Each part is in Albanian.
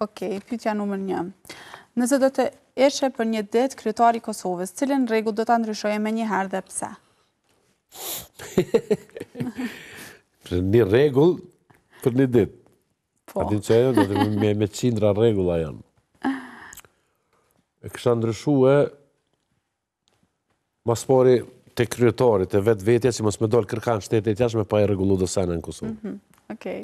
Okej, pyetja numër 1. Nëse do të ishe për një ditë kryetari i Kosovës, cilën rregull do ta ndryshoje menjëherë dhe pse? Për një rregull për një ditë. Po. A din që do të me qindra rregulla janë. E kësha ndryshue mas pari të kryetari, të vetë vetja, që mos me dollë kërkan shtetit jashtë me pa e rregullu dhe sene në Kosovë. Okej.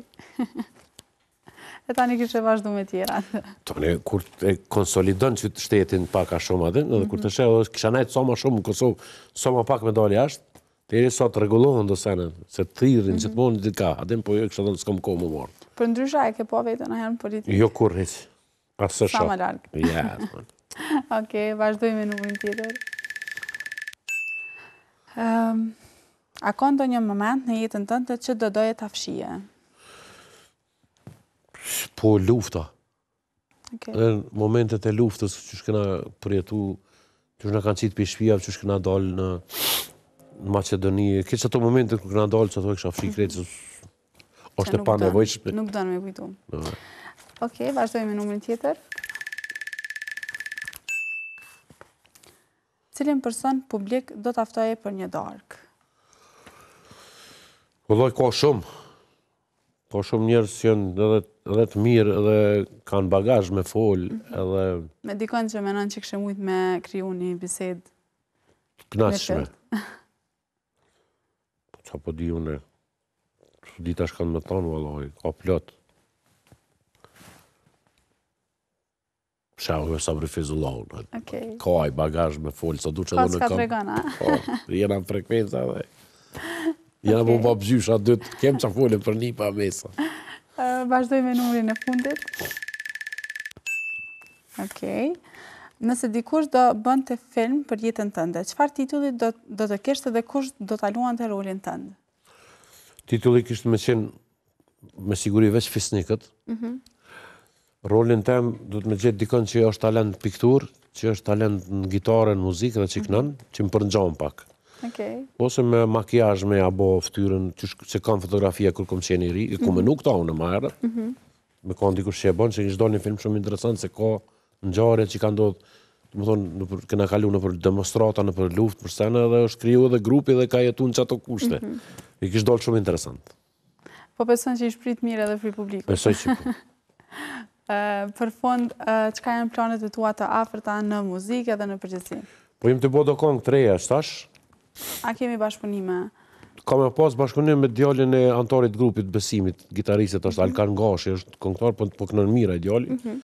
E tani kishe vazhdu me tjera. Tani, kur e konsolidon që shtetin pak a shumë adin, edhe kur të shehe, kisha najtë sa ma shumë në Kosovë, sa ma pak me dollë jashtë, të eri sa të regulohen dhe sene, se të thirin që të monë ditë ka, adin, po jo kisha dhe në s'kom kohë më marë. Për ndrysha e ke po vetën a herë në politikë? Jo kur heq. Asë Sa më largë. Ja, Okej, vazhdojmë me numrin tjetër. A ka ndonjë moment në jetën tënde që do doje ta fshije? Po lufta. Okej. Dhe në momentet e luftës, që shkëna përjetu, që shkëna kanë qitë për shpijave, që shkëna dalë në Macedoni. Këtë që ato momentet kër këna dalë, që ato e kësha fshi krejtë, është e pa nevojshme. Nuk do në me kujtu. Okej, vazhdojmë me numrin tjetër. Cilin person publik do të aftoje për një darkë? Vëllaj, ka shumë. Ka shumë njerës që janë edhe të mirë, edhe kanë bagazh me folë, edhe... Me dikon që menon që kështë mujtë me kriju një bisedë knaqshme. Qa po di une, dita shkanë me tonë, vëllaj, ka plot. Shahu e sabri Fizullahu. Ka aj bagazh me folë, sa du që edhe në kam. Ka s'ka tregon, a? Jena në frekvenca dhe... Jena mu pa bëgjysha dytë, kem që folën për një pa mesa. Vazhdoj me numrin e fundit. Okej. Nëse dikush do bën të film për jetën tënde, çfarë titulli do të kishte dhe kush do ta luante rolin tënd? Titulli kishte me qenë me siguri veç fisnikët. Rolin tem do të me gjetë dikon që është talent piktur, që është talent në gitarë, në muzikë dhe që kënën, që më përngjon pak. Ose me makijazh me abo ftyrën, që kanë fotografia kur kom qenë i ri, ku me nuk ta unë më herë, me kanë dikush që e bënë, që një shdo një film shumë interesant, se ka ngjarje që ka ndodhë, më thonë, këna kalu në për demonstrata, në për luft, për sene, dhe është kriju edhe grupi dhe ka jetu në që ato kushte. I kishtë dollë shumë interesant. Po beson që i shprit mirë edhe për publikut. Besoj që po. Për fond, çka janë planet e tua të afërta në muzikë edhe në përgjithësi? Po jem të bo do kongë të reja, shtash. A kemi bashkëpunime? Ka me pas bashkëpunim me djallin e antarit grupit Besimit, gitaristet është Alkan Gashi, është këngëtar, po kënën mira i djalli.